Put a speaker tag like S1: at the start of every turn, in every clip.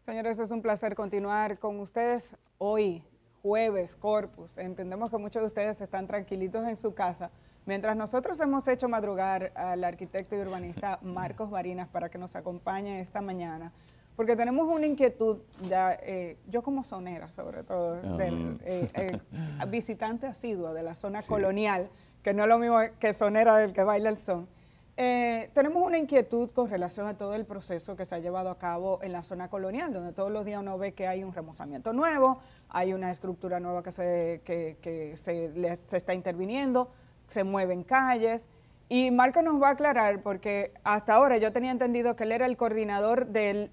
S1: Señores, es un placer continuar con ustedes hoy, jueves, Corpus. Entendemos que muchos de ustedes están tranquilitos en su casa, mientras nosotros hemos hecho madrugar al arquitecto y urbanista Marcos Barinas para que nos acompañe esta mañana, porque tenemos una inquietud, ya, yo como sonera sobre todo, visitante asiduo de la zona colonial, que no es lo mismo que sonera del que baila el son. Tenemos una inquietud con relación a todo el proceso que se ha llevado a cabo en la zona colonial, donde todos los días uno ve que hay un remozamiento nuevo, hay una estructura nueva que se está interviniendo, se mueven calles, y Marco nos va a aclarar, porque hasta ahora yo tenía entendido que él era el coordinador de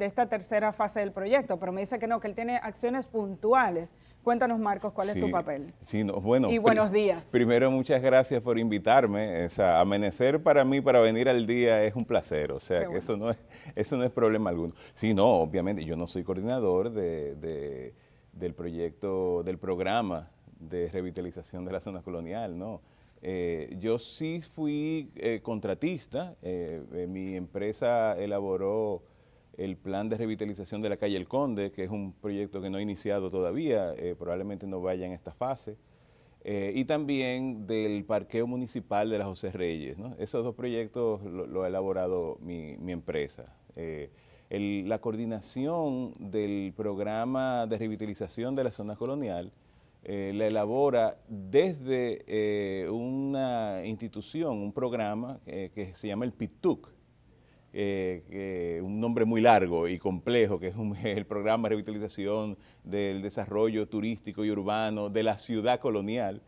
S1: esta tercera fase del proyecto, pero me dice que no, que él tiene acciones puntuales. Cuéntanos, Marcos, ¿cuál es tu papel?
S2: Sí, no, bueno,
S1: y buenos días.
S2: Primero, muchas gracias por invitarme. O sea, amanecer para mí, para venir al día, es un placer. O sea, que bueno, eso no es problema alguno. Sí, no, obviamente, yo no soy coordinador del proyecto, del programa de revitalización de la zona colonial, no. Yo sí fui contratista. Mi empresa elaboró el plan de revitalización de la calle El Conde, que es un proyecto que no ha iniciado todavía, probablemente no vaya en esta fase, y también del parqueo municipal de la José Reyes, ¿no? Esos dos proyectos lo ha elaborado mi empresa. La coordinación del programa de revitalización de la zona colonial la elabora desde una institución, un programa que se llama el PITUC, un nombre muy largo y complejo, que es el programa de revitalización del desarrollo turístico y urbano de la ciudad colonial,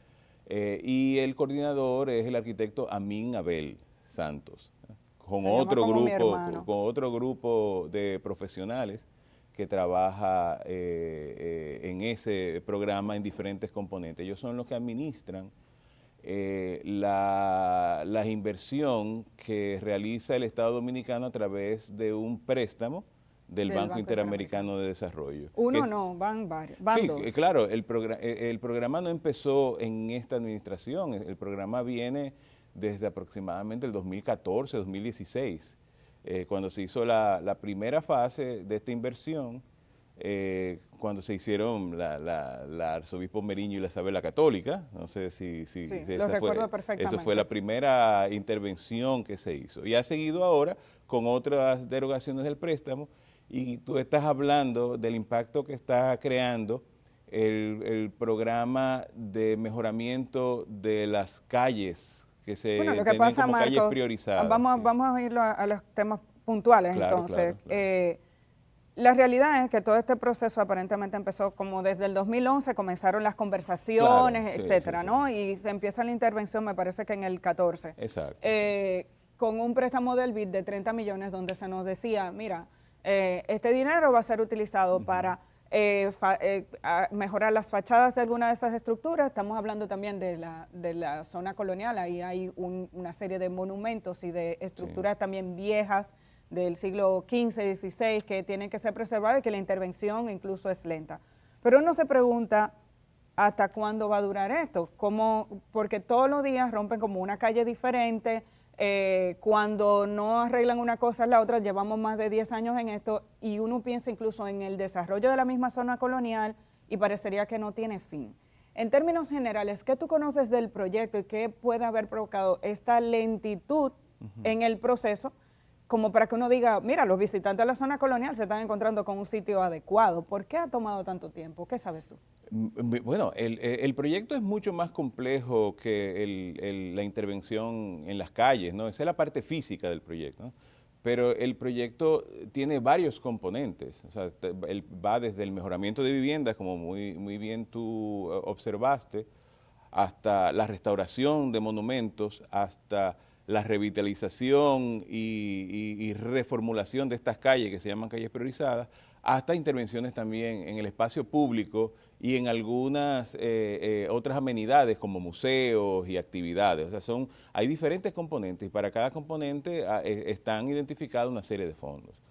S2: y el coordinador es el arquitecto Amin Abel Santos, con otro grupo de profesionales que trabaja en ese programa en diferentes componentes. Ellos son los que administran la inversión que realiza el Estado Dominicano a través de un préstamo del Banco Interamericano de Desarrollo.
S1: Van varios, van dos.
S2: Sí, claro, el programa no empezó en esta administración, el programa viene desde aproximadamente el 2014, 2016, cuando se hizo la primera fase de esta inversión, cuando se hicieron la Arzobispo Meriño y la Isabela Católica. No sé si
S1: lo recuerdo perfectamente.
S2: Esa fue la primera intervención que se hizo. Y ha seguido ahora con otras derogaciones del préstamo, y tú estás hablando del impacto que está creando el programa de mejoramiento de las calles que se
S1: lo que
S2: tienen
S1: pasa,
S2: como
S1: Marco,
S2: calles priorizadas.
S1: Vamos a ir a los temas puntuales,
S2: claro,
S1: entonces.
S2: Claro.
S1: La realidad es que todo este proceso aparentemente empezó como desde el 2011, comenzaron las conversaciones, etcétera, ¿no? Y se empieza la intervención, me parece que en el 14.
S2: Exacto.
S1: Con un préstamo del BID de 30 millones donde se nos decía, mira, este dinero va a ser utilizado para mejorar las fachadas de alguna de esas estructuras. Estamos hablando también de la zona colonial, ahí hay una serie de monumentos y de estructuras también viejas, del siglo XV, XVI, que tienen que ser preservadas y que la intervención incluso es lenta. Pero uno se pregunta, ¿hasta cuándo va a durar esto? Porque todos los días rompen como una calle diferente, cuando no arreglan una cosa la otra, llevamos más de 10 años en esto, y uno piensa incluso en el desarrollo de la misma zona colonial y parecería que no tiene fin. En términos generales, ¿qué tú conoces del proyecto y qué puede haber provocado esta lentitud en el proceso, como para que uno diga, mira, los visitantes de la zona colonial se están encontrando con un sitio adecuado? ¿Por qué ha tomado tanto tiempo? ¿Qué sabes tú?
S2: Bueno, el proyecto es mucho más complejo que la intervención en las calles, ¿no? Esa es la parte física del proyecto, ¿no? Pero el proyecto tiene varios componentes. O sea, él va desde el mejoramiento de viviendas, como muy bien tú observaste, hasta la restauración de monumentos, hasta la revitalización y reformulación de estas calles que se llaman calles priorizadas, hasta intervenciones también en el espacio público y en algunas otras amenidades como museos y actividades. O sea, hay diferentes componentes, y para cada componente están identificadas una serie de fondos.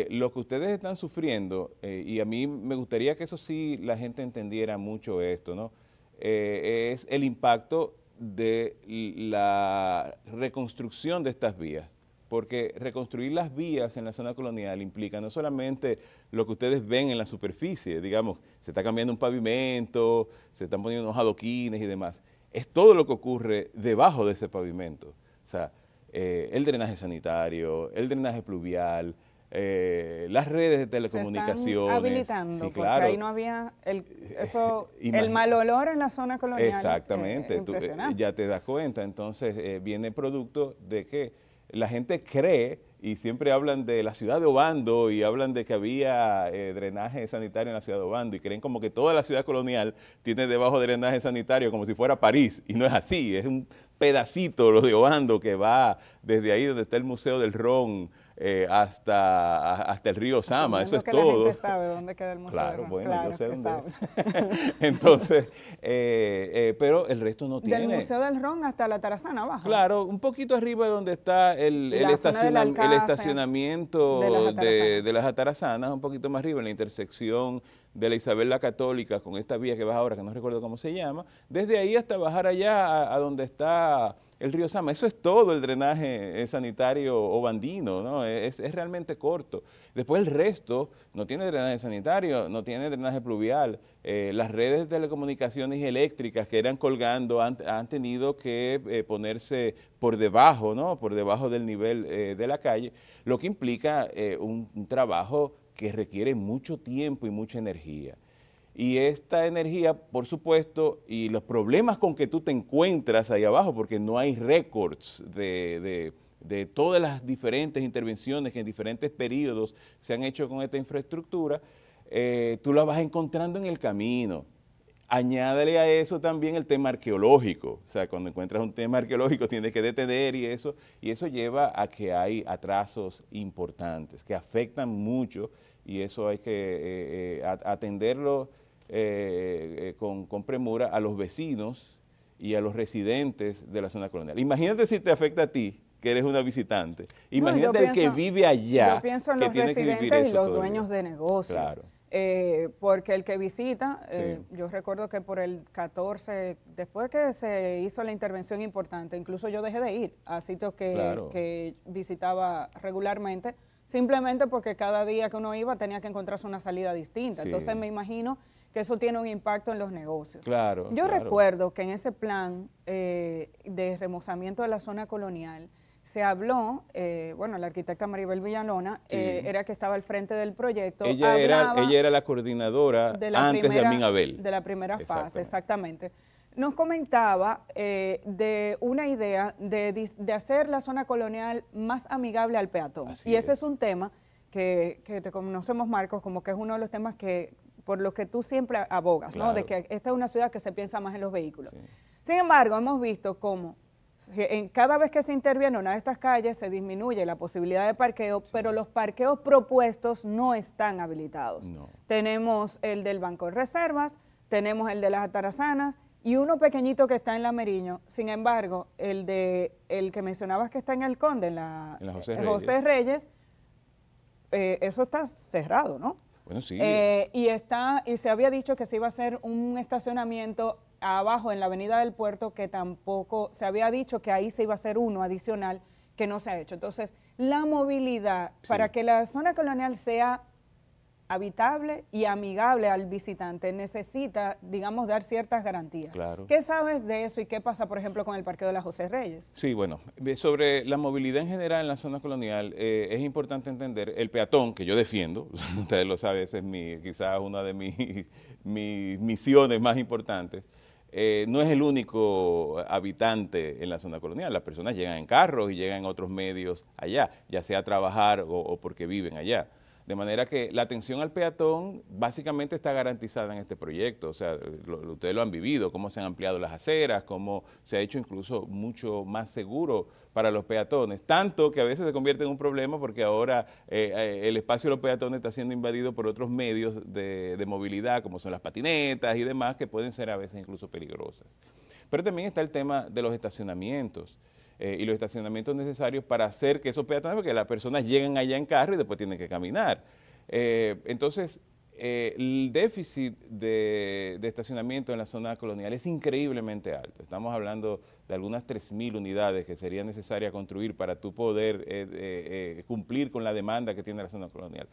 S2: Lo que ustedes están sufriendo, y a mí me gustaría que eso sí la gente entendiera mucho esto, ¿no? Es el impacto de la reconstrucción de estas vías. porque reconstruir las vías en la zona colonial implica no solamente lo que ustedes ven en la superficie, digamos, se está cambiando un pavimento, se están poniendo unos adoquines y demás, es todo lo que ocurre debajo de ese pavimento, o sea, el drenaje sanitario, el drenaje pluvial, las redes de telecomunicaciones.
S1: Se están habilitando,
S2: sí,
S1: porque
S2: claro.
S1: ahí no había el mal olor en la zona colonial.
S2: Exactamente, tú ya te das cuenta. Entonces viene producto de que la gente cree, y siempre hablan de la ciudad de Obando y hablan de que había drenaje sanitario en la ciudad de Obando y creen como que toda la ciudad colonial tiene debajo drenaje sanitario como si fuera París, y no es así, es un pedacito lo de Obando que va desde ahí donde está el Museo del Ron hasta el río Sama, eso es
S1: que
S2: todo.
S1: La gente sabe dónde queda el Museo
S2: Claro,
S1: del Ron.
S2: bueno,
S1: Claro,
S2: yo sé dónde
S1: sabe.
S2: es. Entonces, pero el resto no tiene.
S1: Del Museo del Ron hasta la Tarazana abajo.
S2: Claro, un poquito arriba de donde está el estacionamiento de las Atarazanas, un poquito más arriba, en la intersección de la Isabel la Católica con esta vía que baja ahora, que no recuerdo cómo se llama, desde ahí hasta bajar allá a donde está el río Sama. Eso es todo el drenaje sanitario obandino, ¿no? Es realmente corto. Después el resto no tiene drenaje sanitario, no tiene drenaje pluvial. Las redes de telecomunicaciones y eléctricas que eran colgando han tenido que ponerse por debajo, ¿no? Por debajo del nivel de la calle, lo que implica un trabajo que requiere mucho tiempo y mucha energía. Y esta energía, por supuesto, y los problemas con que tú te encuentras ahí abajo, porque no hay récords de todas las diferentes intervenciones que en diferentes periodos se han hecho con esta infraestructura, tú la vas encontrando en el camino. Añádale a eso también el tema arqueológico, o sea, cuando encuentras un tema arqueológico tienes que detener y eso lleva a que hay atrasos importantes que afectan mucho, y eso hay que atenderlo con premura a los vecinos y a los residentes de la zona colonial. Imagínate si te afecta a ti, que eres una visitante. Imagínate el que vive allá.
S1: Yo pienso en
S2: que
S1: los
S2: tiene que vivir
S1: residentes y
S2: eso
S1: los dueños de negocios.
S2: Claro.
S1: Porque el que visita,
S2: Sí.
S1: yo recuerdo que por el 14, después que se hizo la intervención importante, incluso yo dejé de ir a sitios que visitaba regularmente, simplemente porque cada día que uno iba tenía que encontrarse una salida distinta.
S2: Sí.
S1: Entonces me imagino que eso tiene un impacto en los negocios.
S2: Claro.
S1: Yo recuerdo que en ese plan de remozamiento de la zona colonial se habló, la arquitecta Maribel Villalona era que estaba al frente del proyecto.
S2: Ella era la coordinadora antes de Amin Abel.
S1: De la primera fase, exactamente. Nos comentaba de una idea de hacer la zona colonial más amigable al peatón.
S2: Así
S1: y ese
S2: es
S1: un tema que te conocemos, Marcos, como que es uno de los temas por los que tú siempre abogas,
S2: claro.
S1: ¿no? De que esta es una ciudad que se piensa más en los vehículos.
S2: Sí.
S1: Sin embargo, hemos visto cómo cada vez que se interviene en una de estas calles se disminuye la posibilidad de parqueo, sí, pero los parqueos propuestos no están habilitados.
S2: No.
S1: Tenemos el del Banco de Reservas, tenemos el de las Atarazanas y uno pequeño que está en la Meriño. Sin embargo, el que mencionabas que está en el Conde, en la José Reyes, eso está cerrado, ¿no?
S2: Bueno, sí.
S1: Y se había dicho que se iba a hacer un estacionamiento abajo en la avenida del Puerto, que tampoco, se había dicho que ahí se iba a hacer uno adicional que no se ha hecho. Entonces, la movilidad, sí, para que la zona colonial sea habitable y amigable al visitante, necesita, digamos, dar ciertas garantías.
S2: Claro.
S1: ¿Qué sabes de eso y qué pasa, por ejemplo, con el parqueo de la José Reyes?
S2: Sí, bueno, sobre la movilidad en general en la zona colonial, es importante entender el peatón, que yo defiendo, ustedes lo saben, esa es quizás una de mis misiones más importantes. No es el único habitante en la zona colonial, las personas llegan en carros y llegan en otros medios allá, ya sea a trabajar o porque viven allá. De manera que la atención al peatón básicamente está garantizada en este proyecto. O sea, ustedes lo han vivido, cómo se han ampliado las aceras, cómo se ha hecho incluso mucho más seguro para los peatones. Tanto que a veces se convierte en un problema porque ahora el espacio de los peatones está siendo invadido por otros medios de movilidad, como son las patinetas y demás, que pueden ser a veces incluso peligrosas. Pero también está el tema de los estacionamientos. Y los estacionamientos necesarios para hacer que esos peatones, porque las personas llegan allá en carro y después tienen que caminar. Entonces, el déficit de estacionamiento en la zona colonial es increíblemente alto. Estamos hablando de algunas 3.000 unidades que sería necesaria construir para tú poder cumplir con la demanda que tiene la zona colonial.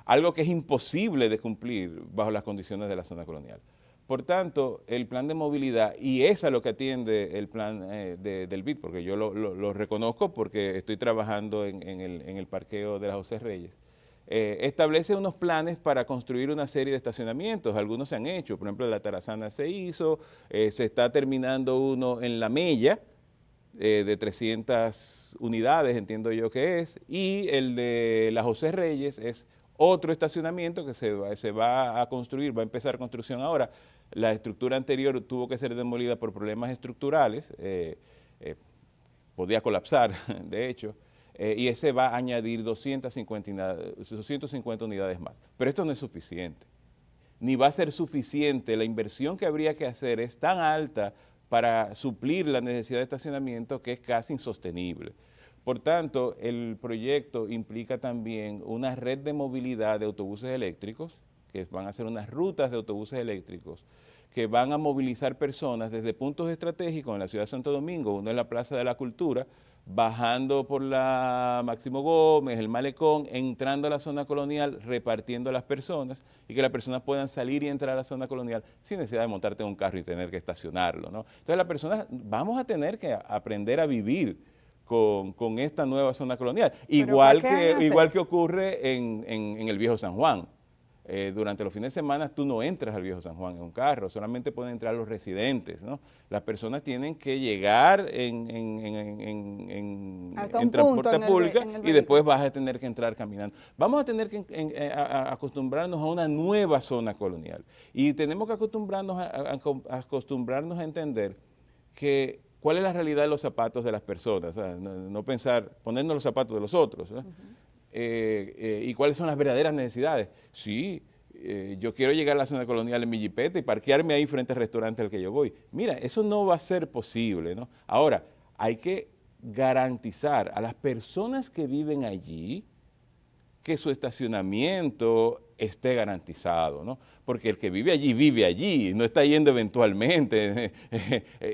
S2: Algo que es imposible de cumplir bajo las condiciones de la zona colonial. Por tanto, el plan de movilidad, y es a lo que atiende el plan del BID, porque yo lo reconozco porque estoy trabajando en el parqueo de la José Reyes, establece unos planes para construir una serie de estacionamientos. Algunos se han hecho, por ejemplo, en la Tarazana se hizo, se está terminando uno en La Mella, de 300 unidades, entiendo yo que es, y el de la José Reyes es otro estacionamiento que se va a construir, va a empezar construcción ahora. La estructura anterior tuvo que ser demolida por problemas estructurales, podía colapsar, de hecho, y ese va a añadir 250 unidades más. Pero esto no es suficiente, ni va a ser suficiente. La inversión que habría que hacer es tan alta para suplir la necesidad de estacionamiento que es casi insostenible. Por tanto, el proyecto implica también una red de movilidad de autobuses eléctricos, que van a ser unas rutas de autobuses eléctricos, que van a movilizar personas desde puntos estratégicos en la ciudad de Santo Domingo, uno es la Plaza de la Cultura, bajando por la Máximo Gómez, el Malecón, entrando a la zona colonial, repartiendo a las personas y que las personas puedan salir y entrar a la zona colonial sin necesidad de montarte en un carro y tener que estacionarlo, ¿no? Entonces las personas vamos a tener que aprender a vivir con esta nueva zona colonial, igual que ocurre en el Viejo San Juan. Durante los fines de semana tú no entras al Viejo San Juan en un carro, solamente pueden entrar los residentes, ¿no? Las personas tienen que llegar en transporte público y después vas a tener que entrar caminando. Vamos a tener que acostumbrarnos a una nueva zona colonial y tenemos que acostumbrarnos a entender que cuál es la realidad de los zapatos de las personas, ¿sabes? No pensar, ponernos los zapatos de los otros, ¿no? Y cuáles son las verdaderas necesidades. Sí, yo quiero llegar a la zona colonial en mi jipeta y parquearme ahí frente al restaurante al que yo voy. Mira, eso no va a ser posible, ¿no? Ahora, hay que garantizar a las personas que viven allí que su estacionamiento esté garantizado, ¿no? Porque el que vive allí, no está yendo eventualmente,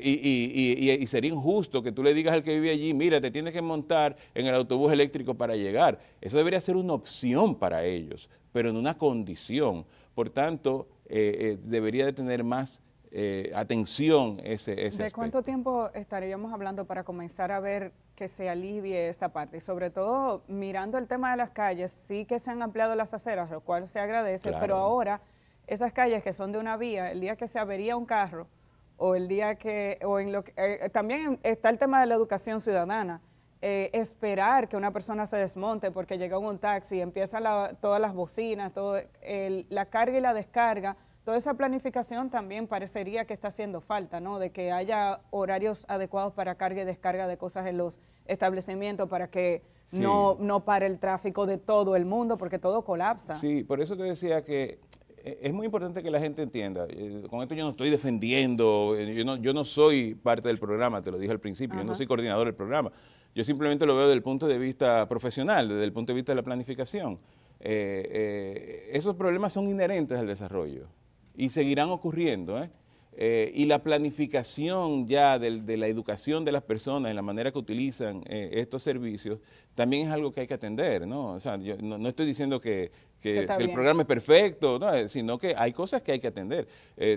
S2: y sería injusto que tú le digas al que vive allí, mira, te tienes que montar en el autobús eléctrico para llegar. Eso debería ser una opción para ellos, pero en una condición. Por tanto, debería de tener más atención ese aspecto.
S1: ¿De cuánto tiempo estaríamos hablando para comenzar a ver que se alivie esta parte? Y sobre todo, mirando el tema de las calles, sí que se han ampliado las aceras, lo cual se agradece, claro. Pero ahora, esas calles que son de una vía, el día que se avería un carro, o el día que, también está el tema de la educación ciudadana, esperar que una persona se desmonte porque llega en un taxi, empiezan todas las bocinas, la carga y la descarga. Toda esa planificación también parecería que está haciendo falta, ¿no? De que haya horarios adecuados para carga y descarga de cosas en los establecimientos para que sí. no pare el tráfico de todo el mundo porque todo colapsa.
S2: Sí, por eso te decía que es muy importante que la gente entienda. Con esto yo no estoy defendiendo, yo no soy parte del programa, te lo dije al principio, Yo no soy coordinador del programa. Yo simplemente lo veo desde el punto de vista profesional, desde el punto de vista de la planificación. Esos problemas son inherentes al desarrollo y seguirán ocurriendo, y la planificación ya de la educación de las personas en la manera que utilizan estos servicios también es algo que hay que atender, ¿no? O sea, yo no estoy diciendo que el programa es perfecto, ¿no? Sino que hay cosas que hay que atender.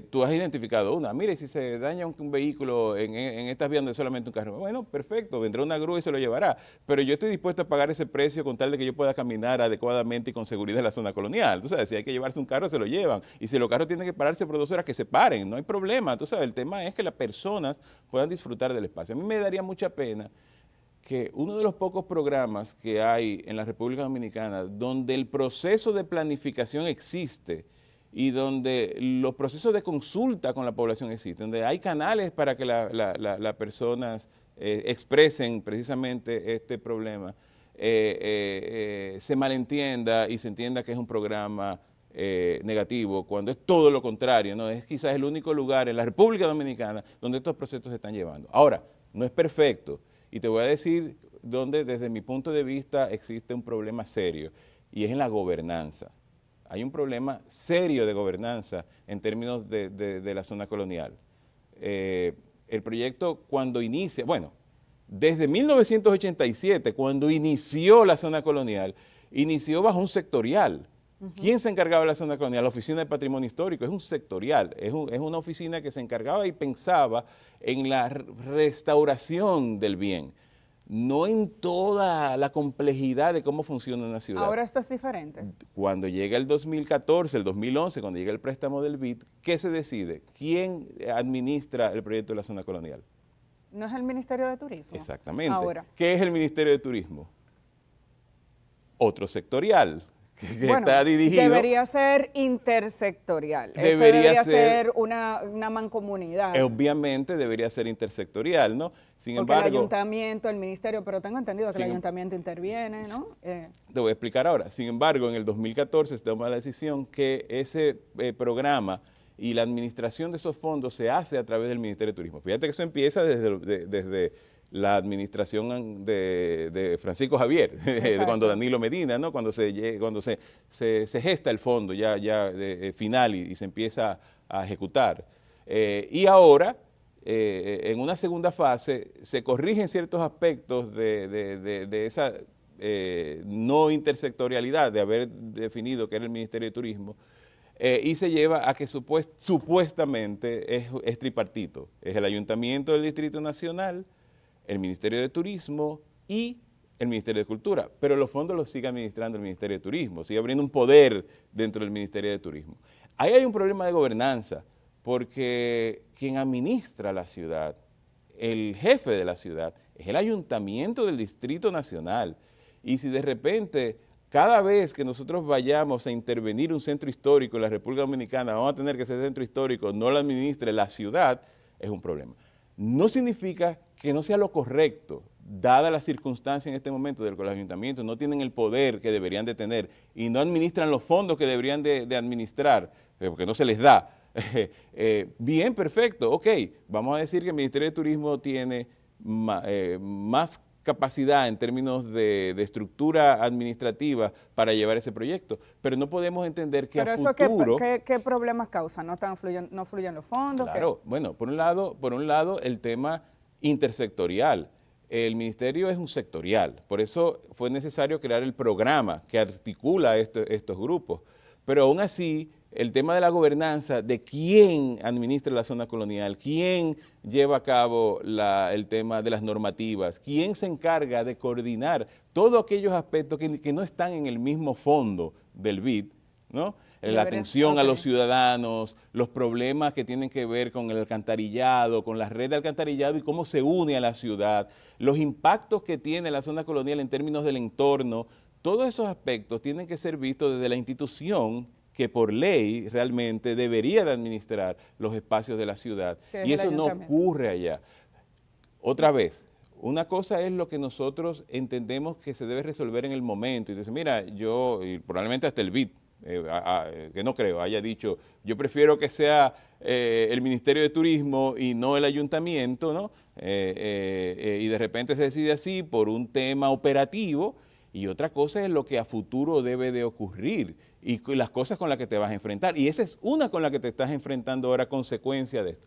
S2: Tú has identificado una, mire, si se daña un vehículo en estas vías donde es solamente un carro, bueno, perfecto, vendrá una grúa y se lo llevará, pero yo estoy dispuesto a pagar ese precio con tal de que yo pueda caminar adecuadamente y con seguridad en la zona colonial. Tú sabes, si hay que llevarse un carro, se lo llevan, y si los carros tienen que pararse por 2 horas, que se paren, no hay problema. Tú sabes, el tema es que las personas puedan disfrutar del espacio. A mí me daría mucha pena que uno de los pocos programas que hay en la República Dominicana donde el proceso de planificación existe y donde los procesos de consulta con la población existen, donde hay canales para que las personas expresen precisamente este problema, se malentienda y se entienda que es un programa negativo, cuando es todo lo contrario, ¿no? Es quizás el único lugar en la República Dominicana donde estos procesos se están llevando. Ahora, no es perfecto. Y te voy a decir donde desde mi punto de vista existe un problema serio y es en la gobernanza. hay un problema serio de gobernanza en términos de la zona colonial. El proyecto cuando inicia, bueno, desde 1987, cuando inició la zona colonial, inició bajo un sectorial. ¿Quién se encargaba de la zona colonial? La Oficina de Patrimonio Histórico, es un sectorial, es una oficina que se encargaba y pensaba en la restauración del bien, no en toda la complejidad de cómo funciona una ciudad.
S1: Ahora esto es diferente.
S2: Cuando llega el 2014, el 2011, cuando llega el préstamo del BID, ¿qué se decide? ¿Quién administra el proyecto de la zona colonial?
S1: ¿No es el Ministerio de Turismo?
S2: Exactamente.
S1: Ahora.
S2: ¿Qué es el Ministerio de Turismo? Otro sectorial. Que
S1: bueno,
S2: está dirigido,
S1: debería ser intersectorial.
S2: Debería
S1: ser una mancomunidad.
S2: Obviamente debería ser intersectorial, ¿no? Sin
S1: Porque
S2: embargo,
S1: el ayuntamiento, el ministerio, pero tengo entendido que el ayuntamiento interviene, ¿no?
S2: Te voy a explicar ahora. Sin embargo, en el 2014 se toma la decisión que ese programa y la administración de esos fondos se hace a través del Ministerio de Turismo. Fíjate que eso empieza desde la administración de Francisco Javier, de cuando Danilo Medina, ¿no? Cuando se gesta el fondo ya final y se empieza a ejecutar. Y ahora, en una segunda fase, se corrigen ciertos aspectos de esa no intersectorialidad de haber definido que era el Ministerio de Turismo, y se lleva a que supuestamente es tripartito. Es el Ayuntamiento del Distrito Nacional, el Ministerio de Turismo y el Ministerio de Cultura, pero los fondos los sigue administrando el Ministerio de Turismo, sigue abriendo un poder dentro del Ministerio de Turismo. Ahí hay un problema de gobernanza, porque quien administra la ciudad, el jefe de la ciudad, es el Ayuntamiento del Distrito Nacional, y si de repente cada vez que nosotros vayamos a intervenir un centro histórico en la República Dominicana, vamos a tener que ese centro histórico no lo administre la ciudad, es un problema. No significa que no sea lo correcto, dada la circunstancia en este momento de que los ayuntamientos no tienen el poder que deberían de tener y no administran los fondos que deberían de administrar, porque no se les da. Bien, perfecto, ok, vamos a decir que el Ministerio de Turismo tiene más capacidad en términos de estructura administrativa para llevar ese proyecto, pero no podemos entender que a futuro...
S1: ¿Qué problemas causan? ¿No fluyen los fondos?
S2: Claro, bueno, por un lado el tema intersectorial. El ministerio es un sectorial, por eso fue necesario crear el programa que articula estos grupos, pero aún así el tema de la gobernanza, de quién administra la zona colonial, quién lleva a cabo el tema de las normativas, quién se encarga de coordinar todos aquellos aspectos que no están en el mismo fondo del BID, ¿no? La atención a los ciudadanos, los problemas que tienen que ver con el alcantarillado, con la red de alcantarillado y cómo se une a la ciudad, los impactos que tiene la zona colonial en términos del entorno, todos esos aspectos tienen que ser vistos desde la institución que por ley realmente debería de administrar los espacios de la ciudad. Y eso no ocurre allá. Otra vez, una cosa es lo que nosotros entendemos que se debe resolver en el momento. Y dice, mira, y probablemente hasta el BID, que no creo, haya dicho, yo prefiero que sea el Ministerio de Turismo y no el ayuntamiento, ¿no? Y de repente se decide así por un tema operativo, y otra cosa es lo que a futuro debe de ocurrir y las cosas con las que te vas a enfrentar. Y esa es una con la que te estás enfrentando ahora, consecuencia de esto.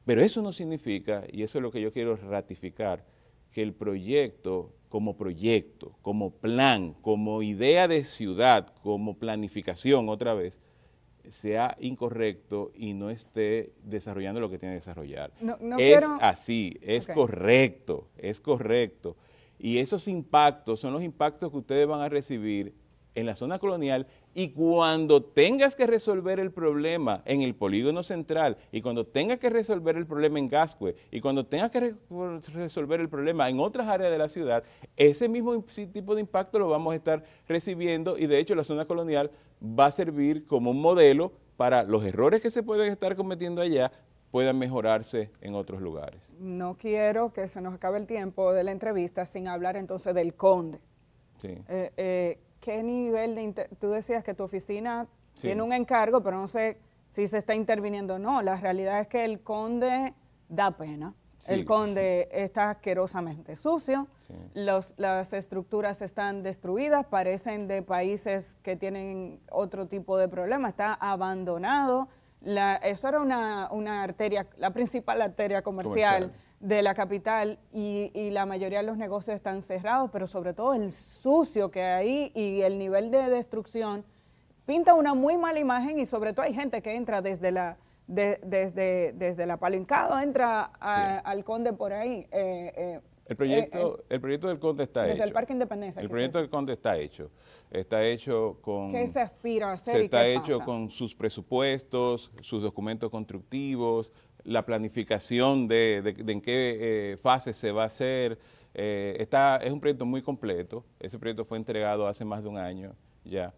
S2: Pero eso no significa, y eso es lo que yo quiero ratificar, que el proyecto, como plan, como idea de ciudad, como planificación otra vez, sea incorrecto y no esté desarrollando lo que tiene que desarrollar. Así, es correcto, es correcto. Y esos impactos son los impactos que ustedes van a recibir en la zona colonial, y cuando tengas que resolver el problema en el polígono central, y cuando tengas que resolver el problema en Gascue, y cuando tengas que resolver el problema en otras áreas de la ciudad, ese mismo tipo de impacto lo vamos a estar recibiendo, y de hecho la zona colonial va a servir como un modelo para los errores que se pueden estar cometiendo allá, puedan mejorarse en otros lugares.
S1: No quiero que se nos acabe el tiempo de la entrevista sin hablar entonces del Conde.
S2: Sí.
S1: ¿Qué nivel tú decías que tu oficina tiene un encargo, pero no sé si se está interviniendo o no? La realidad es que el Conde da pena.
S2: Sí.
S1: El Conde está asquerosamente sucio,
S2: Sí.
S1: las estructuras están destruidas, parecen de países que tienen otro tipo de problema, está abandonado. Eso era una arteria, la principal arteria comercial de la capital y la mayoría de los negocios están cerrados, pero sobre todo el sucio que hay y el nivel de destrucción pinta una muy mala imagen y sobre todo hay gente que entra desde la Palo Hincado, entra al Conde por ahí.
S2: El proyecto del Conde está hecho.
S1: Desde el Parque Independencia.
S2: El proyecto del Conde está hecho. Está hecho con...
S1: ¿Qué se aspira a hacer y
S2: Está
S1: qué
S2: hecho
S1: pasa?
S2: con sus presupuestos, sus documentos constructivos, la planificación de en qué fase se va a hacer. Es un proyecto muy completo. Ese proyecto fue entregado hace más de un año ya.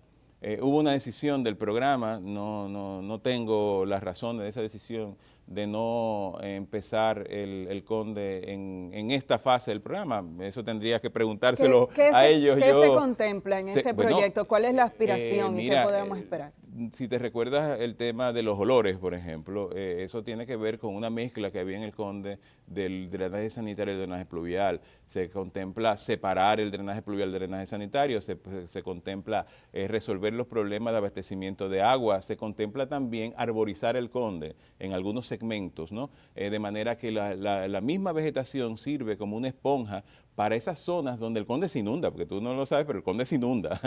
S2: Hubo una decisión del programa, no tengo las razones de esa decisión de no empezar el Conde en esta fase del programa. Eso tendría que preguntárselo a ellos.
S1: ¿Qué se contempla en ese proyecto? ¿Cuál es la aspiración y qué podemos esperar?
S2: Si te recuerdas el tema de los olores, por ejemplo, eso tiene que ver con una mezcla que había en el Conde del drenaje sanitario y el drenaje pluvial. Se contempla separar el drenaje pluvial del drenaje sanitario, se contempla resolver los problemas de abastecimiento de agua, se contempla también arborizar el Conde en algunos segmentos, ¿no? De manera que la misma vegetación sirve como una esponja para esas zonas donde el Conde se inunda, porque tú no lo sabes, pero el Conde se inunda,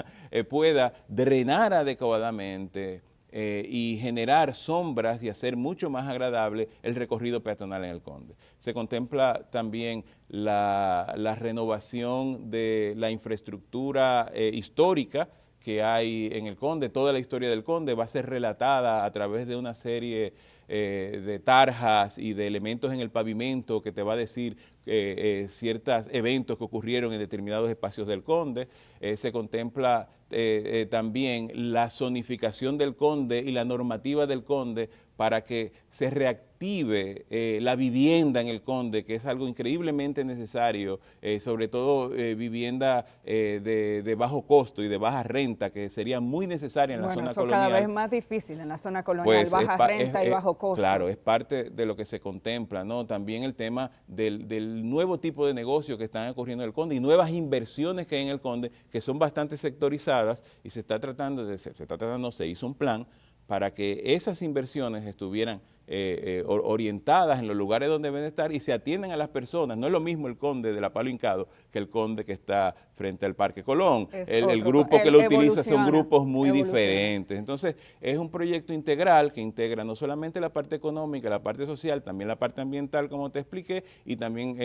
S2: pueda drenar adecuadamente y generar sombras y hacer mucho más agradable el recorrido peatonal en el Conde. Se contempla también la renovación de la infraestructura histórica que hay en el Conde. Toda la historia del Conde va a ser relatada a través de una serie de tarjas y de elementos en el pavimento que te va a decir ciertos eventos que ocurrieron en determinados espacios del Conde. Se contempla también la zonificación del Conde y la normativa del Conde para que se reactive la vivienda en el Conde, que es algo increíblemente necesario, sobre todo vivienda de bajo costo y de baja renta, que sería muy necesaria en la zona colonial.
S1: Cada vez más difícil en la zona colonial, baja renta y bajo costo.
S2: Claro, es parte de lo que se contempla, ¿no? También el tema del nuevo tipo de negocio que están ocurriendo en el Conde y nuevas inversiones que hay en el Conde, que son bastante sectorizadas y se hizo un plan para que esas inversiones estuvieran orientadas en los lugares donde deben estar y se atiendan a las personas. No es lo mismo el Conde de la Palo Hincado que el Conde que está frente al Parque Colón. El grupo que lo utiliza son grupos muy diferentes. Entonces, es un proyecto integral que integra no solamente la parte económica, la parte social, también la parte ambiental, como te expliqué, y también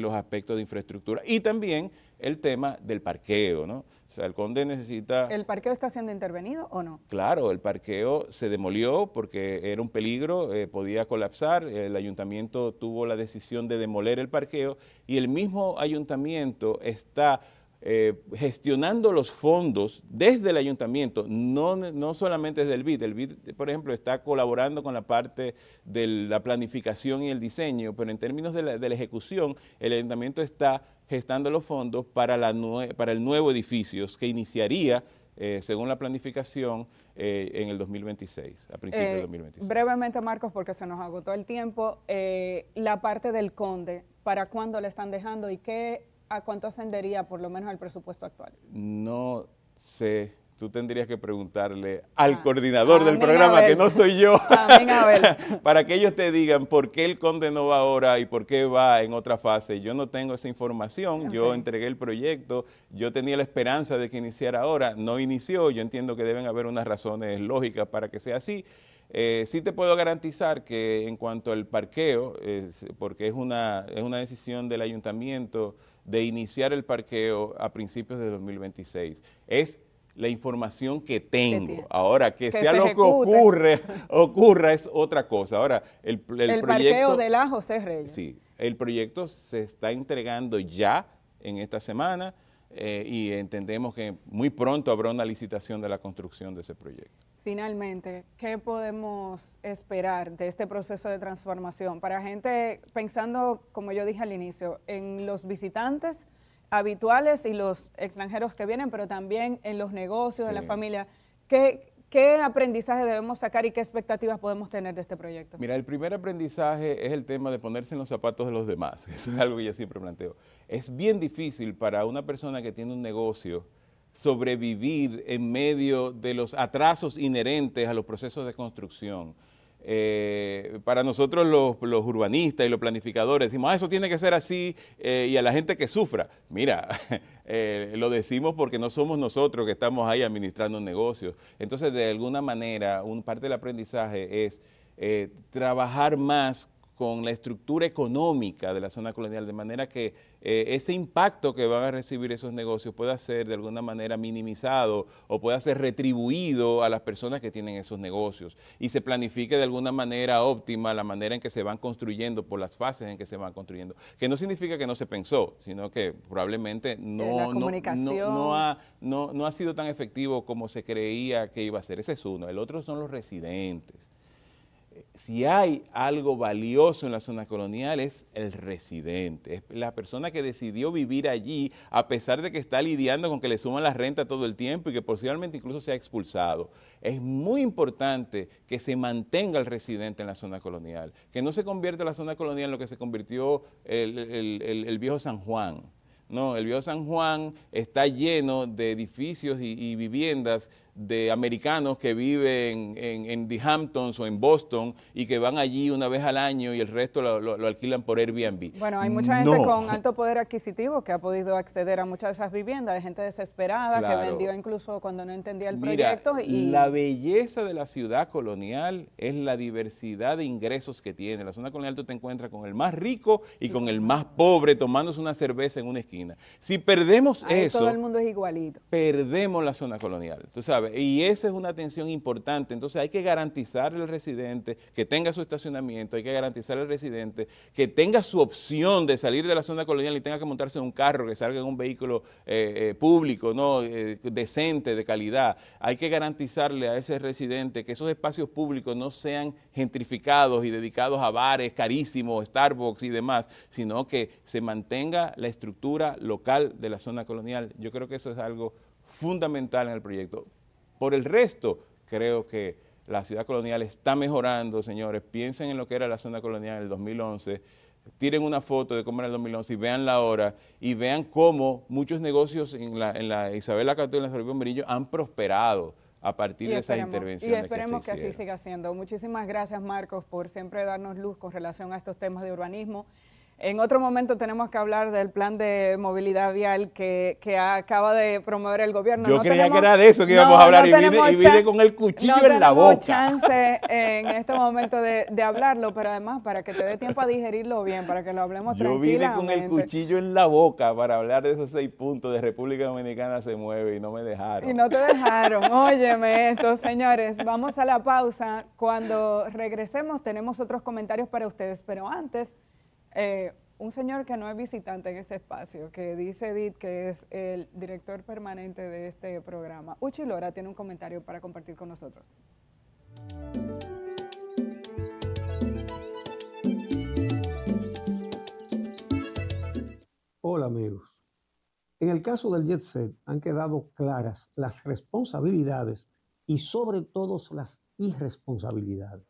S2: los aspectos de infraestructura. Y también el tema del parqueo, ¿no? O sea, el Conde necesita...
S1: ¿El parqueo está siendo intervenido o no?
S2: Claro, el parqueo se demolió porque era un peligro, podía colapsar. El ayuntamiento tuvo la decisión de demoler el parqueo y el mismo ayuntamiento está gestionando los fondos desde el ayuntamiento, no solamente desde el BID. El BID, por ejemplo, está colaborando con la parte de la planificación y el diseño, pero en términos de la ejecución, el ayuntamiento está gestando los fondos para el nuevo edificio que iniciaría, según la planificación, en el 2026, a principios del 2026.
S1: Brevemente, Marcos, porque se nos agotó el tiempo, la parte del Conde, ¿para cuándo le están dejando y a cuánto ascendería por lo menos el presupuesto actual?
S2: No sé. Tú tendrías que preguntarle al coordinador del programa, que no soy yo, para que ellos te digan por qué el Conde no va ahora y por qué va en otra fase. Yo no tengo esa información, yo entregué el proyecto, yo tenía la esperanza de que iniciara ahora, no inició, yo entiendo que deben haber unas razones lógicas para que sea así. Sí te puedo garantizar que en cuanto al parqueo, porque es una decisión del ayuntamiento de iniciar el parqueo a principios de 2026, es la información que tengo. Ahora, que sea lo que ocurra es otra cosa. Ahora, el proyecto...
S1: parqueo de la José Reyes.
S2: Sí, el proyecto se está entregando ya en esta semana y entendemos que muy pronto habrá una licitación de la construcción de ese proyecto.
S1: Finalmente, ¿qué podemos esperar de este proceso de transformación? Para gente pensando, como yo dije al inicio, en los visitantes habituales y los extranjeros que vienen, pero también en los negocios, en la familia. ¿Qué ¿Qué aprendizaje debemos sacar y qué expectativas podemos tener de este proyecto?
S2: Mira, el primer aprendizaje es el tema de ponerse en los zapatos de los demás. Eso es algo que yo siempre planteo. Es bien difícil para una persona que tiene un negocio sobrevivir en medio de los atrasos inherentes a los procesos de construcción. Para nosotros los urbanistas y los planificadores decimos, eso tiene que ser así, y a la gente que sufra. Mira, lo decimos porque no somos nosotros que estamos ahí administrando negocios. Entonces, de alguna manera, parte del aprendizaje es trabajar más con la estructura económica de la zona colonial, de manera que ese impacto que van a recibir esos negocios pueda ser de alguna manera minimizado o pueda ser retribuido a las personas que tienen esos negocios y se planifique de alguna manera óptima la manera en que se van construyendo por las fases en que se van construyendo. Que no significa que no se pensó, sino que probablemente no ha sido tan efectivo como se creía que iba a ser. Ese es uno. El otro son los residentes. Si hay algo valioso en la zona colonial es el residente, es la persona que decidió vivir allí a pesar de que está lidiando con que le suman la renta todo el tiempo y que posiblemente incluso sea expulsado. Es muy importante que se mantenga el residente en la zona colonial, que no se convierta la zona colonial en lo que se convirtió el viejo San Juan. No, el viejo San Juan está lleno de edificios y viviendas de americanos que viven en The Hamptons o en Boston y que van allí una vez al año y el resto lo alquilan por Airbnb.
S1: Bueno, hay mucha gente con alto poder adquisitivo que ha podido acceder a muchas de esas viviendas, de gente desesperada,
S2: claro,
S1: que vendió incluso cuando no entendía el
S2: Mira,
S1: proyecto.
S2: La belleza de la ciudad colonial es la diversidad de ingresos que tiene. En la zona colonial tú te encuentras con el más rico y con el más pobre tomándose una cerveza en una esquina. Si perdemos eso,
S1: todo el mundo es igualito.
S2: Perdemos la zona colonial, tú sabes, y esa es una atención importante. Entonces hay que garantizarle al residente que tenga su estacionamiento, hay que garantizarle al residente que tenga su opción de salir de la zona colonial y tenga que montarse en un carro, que salga en un vehículo público, ¿no? Decente, de calidad. Hay que garantizarle a ese residente que esos espacios públicos no sean gentrificados y dedicados a bares carísimos, Starbucks y demás, sino que se mantenga la estructura local de la zona colonial. Yo creo que eso es algo fundamental en el proyecto. Por el resto, creo que la ciudad colonial está mejorando, señores. Piensen en lo que era la zona colonial en el 2011, tiren una foto de cómo era el 2011 y veanla ahora y vean cómo muchos negocios en la Isabela Católica y en la Florida Bomberillo han prosperado a partir de esas intervenciones.
S1: Y esperemos que así siga siendo. Muchísimas gracias, Marcos, por siempre darnos luz con relación a estos temas de urbanismo. En otro momento tenemos que hablar del plan de movilidad vial que acaba de promover el gobierno.
S2: Yo creía que era de eso que íbamos a hablar y vine con el cuchillo en la boca.
S1: No tenemos chance en este momento de hablarlo, pero además para que te dé tiempo a digerirlo bien, para que lo hablemos tranquilamente.
S2: Yo vine con el cuchillo en la boca para hablar de esos 6 puntos de República Dominicana se mueve y no me dejaron.
S1: Y no te dejaron. Óyeme esto, señores. Vamos a la pausa. Cuando regresemos tenemos otros comentarios para ustedes, pero antes... un señor que no es visitante en este espacio, que dice Edith que es el director permanente de este programa. Uchi Lora tiene un comentario para compartir con nosotros.
S3: Hola amigos. En el caso del Jet Set han quedado claras las responsabilidades y sobre todo las irresponsabilidades.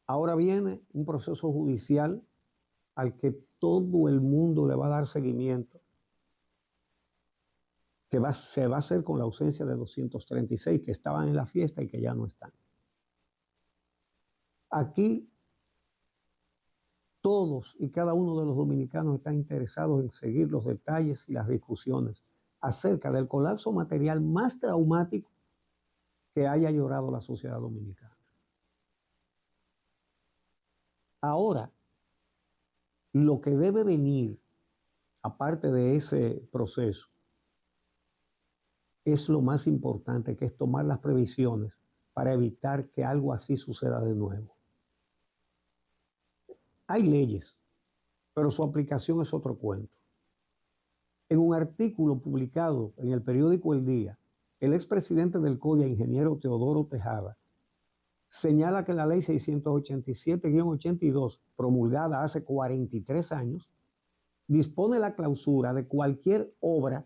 S3: Ahora viene un proceso judicial al que todo el mundo le va a dar seguimiento, que se va a hacer con la ausencia de 236 que estaban en la fiesta y que ya no están. Aquí todos y cada uno de los dominicanos están interesados en seguir los detalles y las discusiones acerca del colapso material más traumático que haya llorado la sociedad dominicana. Ahora, lo que debe venir, aparte de ese proceso, es lo más importante, que es tomar las previsiones para evitar que algo así suceda de nuevo. Hay leyes, pero su aplicación es otro cuento. En un artículo publicado en el periódico El Día, el expresidente del CODIA, ingeniero Teodoro Tejada, señala que la ley 687-82, promulgada hace 43 años, dispone la clausura de cualquier obra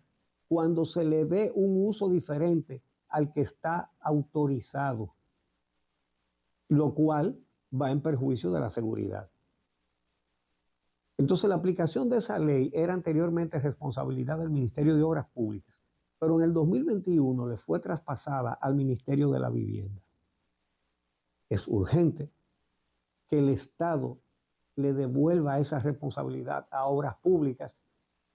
S3: cuando se le dé un uso diferente al que está autorizado, lo cual va en perjuicio de la seguridad. Entonces, la aplicación de esa ley era anteriormente responsabilidad del Ministerio de Obras Públicas, pero en el 2021 le fue traspasada al Ministerio de la Vivienda. Es urgente que el Estado le devuelva esa responsabilidad a Obras Públicas,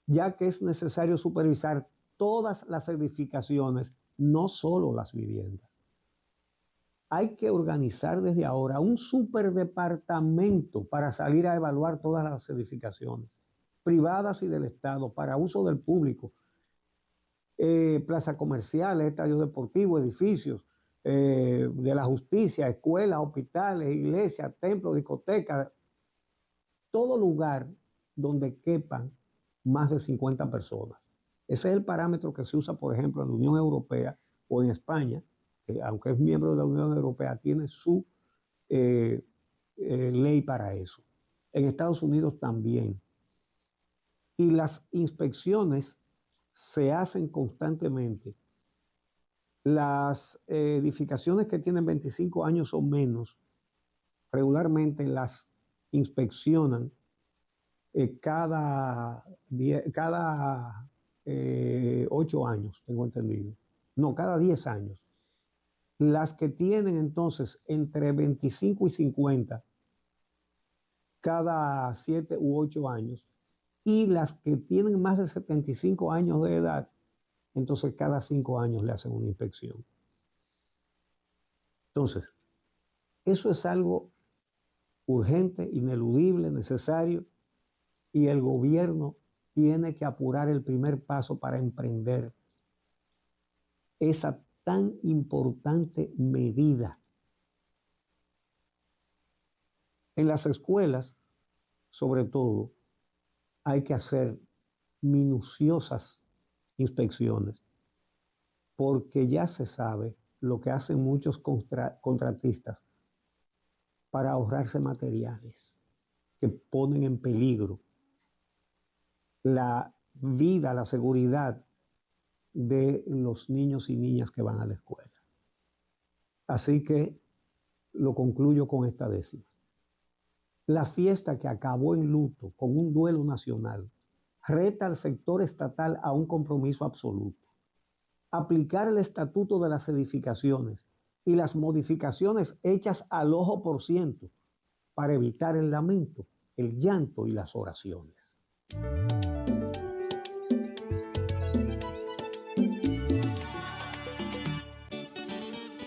S3: ya que es necesario supervisar todas las edificaciones, no solo las viviendas. Hay que organizar desde ahora un superdepartamento para salir a evaluar todas las edificaciones, privadas y del Estado, para uso del público. Plazas comerciales, estadios deportivos, edificios de la justicia, escuelas, hospitales, iglesias, templos, discotecas, todo lugar donde quepan más de 50 personas. Ese es el parámetro que se usa, por ejemplo, en la Unión Europea o en España, que aunque es miembro de la Unión Europea, tiene su ley para eso. En Estados Unidos también. Y las inspecciones se hacen constantemente. Las edificaciones que tienen 25 años o menos, regularmente las inspeccionan cada 8 años, tengo entendido. No, cada 10 años. Las que tienen entonces entre 25 y 50, cada 7 u 8 años, y las que tienen más de 75 años de edad, entonces cada 5 años le hacen una inspección. Entonces, eso es algo urgente, ineludible, necesario, y el gobierno tiene que apurar el primer paso para emprender esa tan importante medida. En las escuelas, sobre todo, hay que hacer minuciosas inspecciones, porque ya se sabe lo que hacen muchos contratistas para ahorrarse materiales que ponen en peligro la vida, la seguridad de los niños y niñas que van a la escuela. Así que lo concluyo con esta décima. La fiesta que acabó en luto con un duelo nacional reta al sector estatal a un compromiso absoluto. Aplicar el estatuto de las edificaciones y las modificaciones hechas al ojo por ciento para evitar el lamento, el llanto y las oraciones.